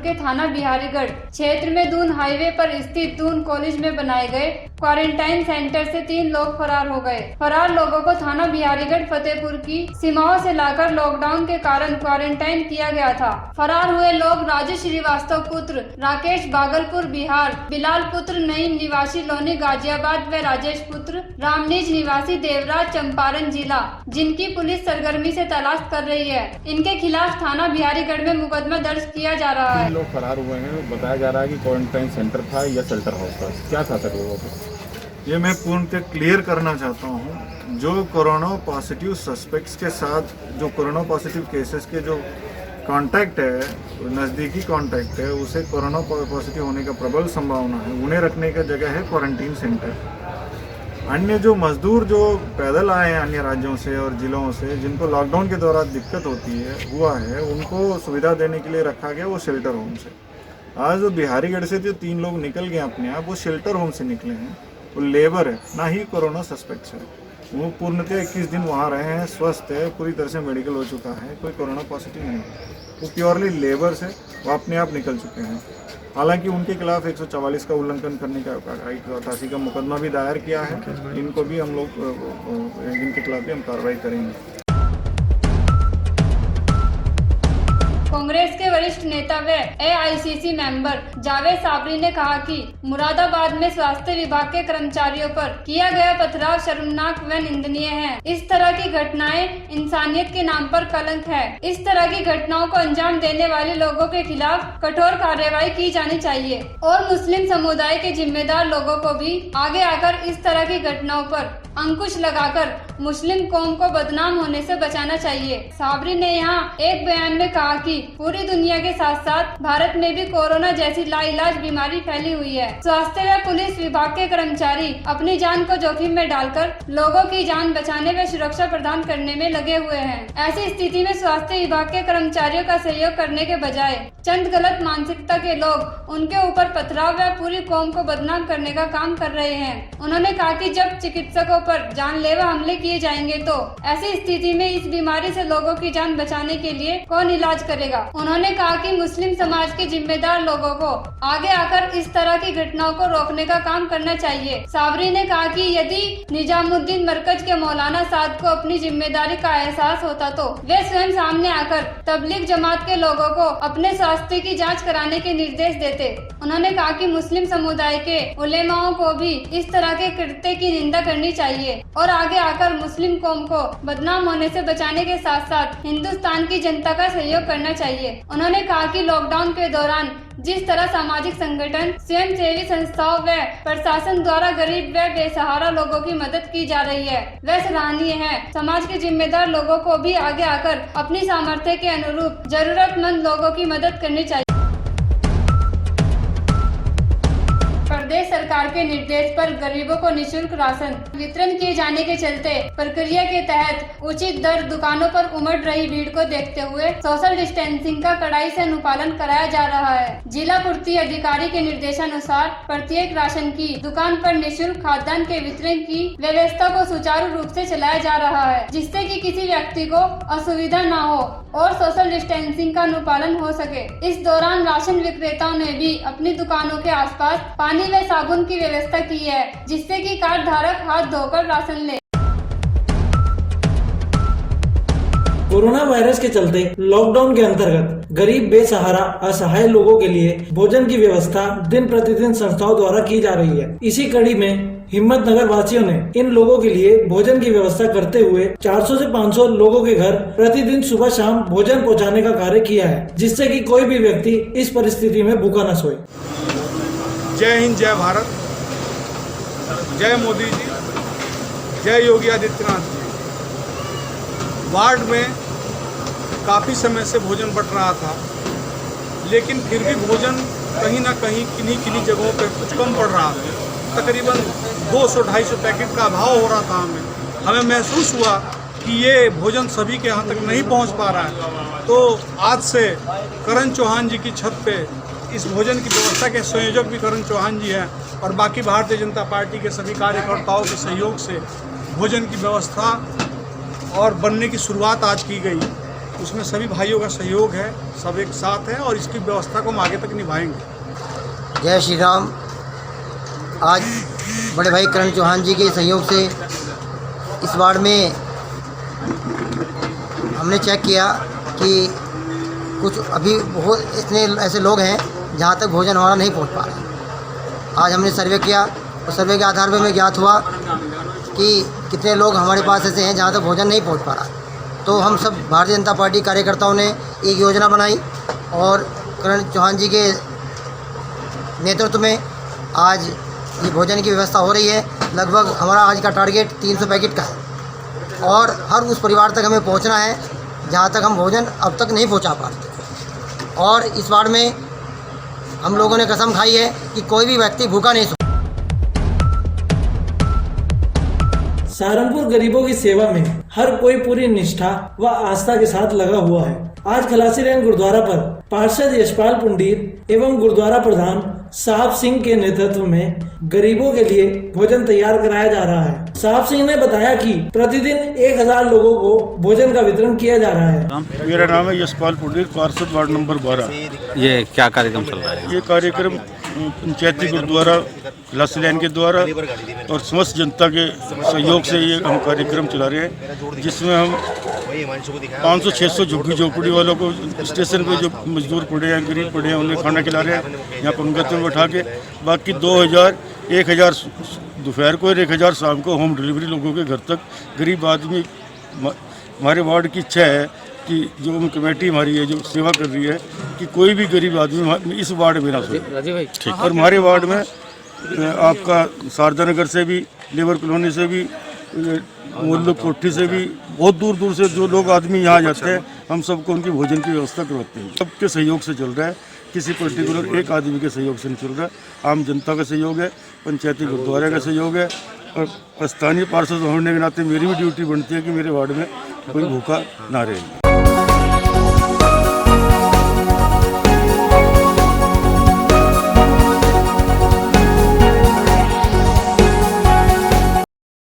के थाना बिहारीगढ़ क्षेत्र में दून हाईवे पर स्थित दून कॉलेज में बनाए गए क्वारंटाइन सेंटर से 3 लोग फरार हो गए। फरार लोगों को थाना बिहारीगढ़ फतेहपुर की सीमाओं से लाकर लॉकडाउन के कारण क्वारंटाइन किया गया था। फरार हुए लोग राजेश श्रीवास्तव पुत्र राकेश भागलपुर बिहार, बिलाल पुत्र नईम निवासी लोनी गाजियाबाद व राजेश पुत्र रामनीज निवासी देवराज चंपारण जिला, जिनकी पुलिस सरगर्मी से तलाश कर रही है। इनके खिलाफ थाना बिहारीगढ़ में मुकदमा दर्ज किया जा रहा है। लोग फरार हुए हैं, बताया जा रहा है कि क्वारंटाइन सेंटर था या शेल्टर हाउस था, क्या था सर लोगों को? ये मैं पूर्णतः क्लियर करना चाहता हूँ। जो कोरोना पॉजिटिव सस्पेक्ट्स के साथ, जो कोरोना पॉजिटिव केसेस के जो कांटेक्ट है, नज़दीकी कांटेक्ट है, उसे कोरोना पॉजिटिव होने का प्रबल संभावना है, उन्हें रखने का जगह है क्वारंटीन सेंटर। अन्य जो मजदूर जो पैदल आए हैं अन्य राज्यों से और ज़िलों से, जिनको लॉकडाउन के दौरान दिक्कत हुआ है, उनको सुविधा देने के लिए रखा गया वो शेल्टर होम से। आज जो बिहारीगढ़ से जो 3 लोग निकल गए अपने आप, वो शेल्टर होम से निकले हैं। वो लेबर है, ना ही कोरोना सस्पेक्ट्स है। वो पूर्णतः 21 दिन वहाँ रहे हैं, स्वस्थ है, पूरी तरह से मेडिकल हो चुका है, कोई कोरोना पॉजिटिव नहीं है। वो प्योरली लेबर से वो अपने आप निकल चुके हैं। हालांकि उनके खिलाफ 144 का उल्लंघन करने का 88 का मुकदमा भी दायर किया है। इनको भी हम लोग इनके खिलाफ भी हम कार्रवाई करेंगे। कांग्रेस के वरिष्ठ नेता व AICC मेंबर जावेद साबरी ने कहा कि मुरादाबाद में स्वास्थ्य विभाग के कर्मचारियों पर किया गया पथराव शर्मनाक व निंदनीय है। इस तरह की घटनाएं इंसानियत के नाम पर कलंक है। इस तरह की घटनाओं को अंजाम देने वाले लोगों के खिलाफ कठोर कार्रवाई की जानी चाहिए और मुस्लिम समुदाय के जिम्मेदार लोगों को भी आगे आकर इस तरह की घटनाओं पर अंकुश लगाकर मुस्लिम कौम को बदनाम होने से बचाना चाहिए। साबरी ने यहाँ एक बयान में कहा कि पूरी दुनिया के साथ साथ भारत में भी कोरोना जैसी लाइलाज बीमारी फैली हुई है। स्वास्थ्य व पुलिस विभाग के कर्मचारी अपनी जान को जोखिम में डालकर लोगों की जान बचाने व सुरक्षा प्रदान करने में लगे हुए हैं। ऐसी स्थिति में स्वास्थ्य विभाग के कर्मचारियों का सहयोग करने के बजाय चंद गलत मानसिकता के लोग उनके ऊपर पथराव व पूरी कौम को बदनाम करने का काम कर रहे हैं। उन्होंने कहा कि जब चिकित्सकों पर जानलेवा हमले किए जाएंगे तो ऐसी स्थिति में इस बीमारी से लोगों की जान बचाने के लिए कौन इलाज करेगा। उन्होंने कहा कि मुस्लिम समाज के जिम्मेदार लोगों को आगे आकर इस तरह की घटनाओं को रोकने का काम करना चाहिए। साबरी ने कहा कि यदि निजामुद्दीन मरकज के मौलाना साद को अपनी जिम्मेदारी का एहसास होता तो वे स्वयं सामने आकर तबलीग जमात के लोगों को अपने स्वास्थ्य की जांच कराने के निर्देश देते। उन्होंने कहा कि मुस्लिम समुदाय के उलेमाओं को भी इस तरह के कृत्य की निंदा करनी चाहिए और आगे आकर मुस्लिम कौम को बदनाम होने से बचाने के साथ साथ हिंदुस्तान की जनता का सहयोग करना चाहिए। उन्होंने कहा कि लॉकडाउन के दौरान जिस तरह सामाजिक संगठन, स्वयंसेवी संस्थाओं व प्रशासन द्वारा गरीब व बेसहारा लोगों की मदद की जा रही है वह सराहनीय है। समाज के जिम्मेदार लोगों को भी आगे आकर अपनी सामर्थ्य के अनुरूप जरूरतमंद लोगों की मदद करनी चाहिए। प्रदेश सरकार के निर्देश पर गरीबों को निःशुल्क राशन वितरण किए जाने के चलते प्रक्रिया के तहत उचित दर दुकानों पर उमड़ रही भीड़ को देखते हुए सोशल डिस्टेंसिंग का कड़ाई से अनुपालन कराया जा रहा है। जिला पूर्ति अधिकारी के निर्देशानुसार प्रत्येक राशन की दुकान पर निःशुल्क खाद्यान्न के वितरण की व्यवस्था को सुचारू रूप से चलाया जा रहा है, जिससे कि किसी व्यक्ति को असुविधा न हो और सोशल डिस्टेंसिंग का अनुपालन हो सके। इस दौरान राशन विक्रेताओं ने भी अपनी दुकानों के आसपास पानी व साबुन की व्यवस्था की है, जिससे कि कार्ड धारक हाथ धोकर राशन ले। कोरोना वायरस के चलते लॉकडाउन के अंतर्गत गरीब, बेसहारा, असहाय लोगों के लिए भोजन की व्यवस्था दिन प्रतिदिन संस्थाओं द्वारा की जा रही है। इसी कड़ी में हिम्मतनगर वासियों ने इन लोगों के लिए भोजन की व्यवस्था करते हुए 400 से 500 लोगों के घर प्रतिदिन सुबह शाम भोजन पहुंचाने का कार्य किया है, जिससे कि कोई भी व्यक्ति इस परिस्थिति में भूखा न सोए। जय हिंद, जय भारत, जय मोदी जी, जय योगी आदित्यनाथ जी। वार्ड में काफ़ी समय से भोजन बंट रहा था, लेकिन फिर भी भोजन कहीं ना कहीं किन्हीं जगहों पे कुछ कम पड़ रहा था। तकरीबन 200-250 पैकेट का अभाव हो रहा था। हमें महसूस हुआ कि ये भोजन सभी के यहाँ तक नहीं पहुँच पा रहा है। तो आज से करण चौहान जी की छत पे इस भोजन की व्यवस्था के संयोजक भी करण चौहान जी हैं और बाकी भारतीय जनता पार्टी के सभी कार्यकर्ताओं के सहयोग से भोजन की व्यवस्था और बनने की शुरुआत आज की गई। उसमें सभी भाइयों का सहयोग है, सब एक साथ हैं और इसकी व्यवस्था को हम आगे तक निभाएंगे। जय श्री राम। आज बड़े भाई करण चौहान जी के सहयोग से इस वार्ड में हमने चेक किया कि कुछ अभी बहुत इतने ऐसे लोग हैं जहाँ तक भोजन हमारा नहीं पहुँच पा रहा। आज हमने सर्वे किया और सर्वे के आधार पर हमें ज्ञात हुआ कि कितने लोग हमारे पास ऐसे हैं जहाँ तक भोजन नहीं पहुँच पा रहा। तो हम सब भारतीय जनता पार्टी कार्यकर्ताओं ने एक योजना बनाई और करण चौहान जी के नेतृत्व में आज ये भोजन की व्यवस्था हो रही है। लगभग हमारा आज का टारगेट 300 पैकेट का है और हर उस परिवार तक हमें पहुंचना है जहां तक हम भोजन अब तक नहीं पहुंचा पा रहे। और इस वार्ड में हम लोगों ने कसम खाई है कि कोई भी व्यक्ति भूखा नहीं सोए। सहारनपुर गरीबों की सेवा में हर कोई पूरी निष्ठा व आस्था के साथ लगा हुआ है। आज खलासी रेंज गुरुद्वारा पर पार्षद यशपाल पुंडीर एवं गुरुद्वारा प्रधान साहब सिंह के नेतृत्व में गरीबों के लिए भोजन तैयार कराया जा रहा है। साहब सिंह ने बताया कि प्रतिदिन 1000 लोगों को भोजन का वितरण किया जा रहा है। मेरा नाम है यशपाल पुंडीर, पार्षद वार्ड नंबर 12। ये क्या कार्यक्रम चल रहा है? ये कार्यक्रम पंचायती गुरुद्वारा खलासी लाइन के द्वारा और समस्त जनता के सहयोग से ये हम कार्यक्रम चला रहे हैं, जिसमें हम 500-600 झुग्गी झोपड़ी वालों को स्टेशन पे जो मजदूर पड़े हैं, गरीब पड़े हैं, उन्हें खाना खिला रहे हैं यहाँ पंगत में बैठा के। बाकी 1000 दोपहर को और 1000 शाम को होम डिलीवरी लोगों के घर तक। गरीब आदमी, हमारे वार्ड की इच्छा है कि जो कमेटी हमारी है जो सेवा कर रही है कि कोई भी गरीब आदमी इस वार्ड में ना सोए। और हमारे वार्ड में आपका शारदा नगर से भी, लेबर कॉलोनी से भी, मोहल्लो कोठी से भी, बहुत दूर दूर से जो लोग आदमी यहाँ जाते हैं, हम सबको उनकी भोजन की व्यवस्था करवाते हैं। सबके सहयोग से चल रहा है, किसी पर्टिकुलर एक आदमी के सहयोग से नहीं चल रहा है। आम जनता का सहयोग है, पंचायती गुरुद्वारा का सहयोग है और स्थानीय पार्षद होने के नाते मेरी भी ड्यूटी बनती है कि मेरे वार्ड में कोई भूखा ना रहे।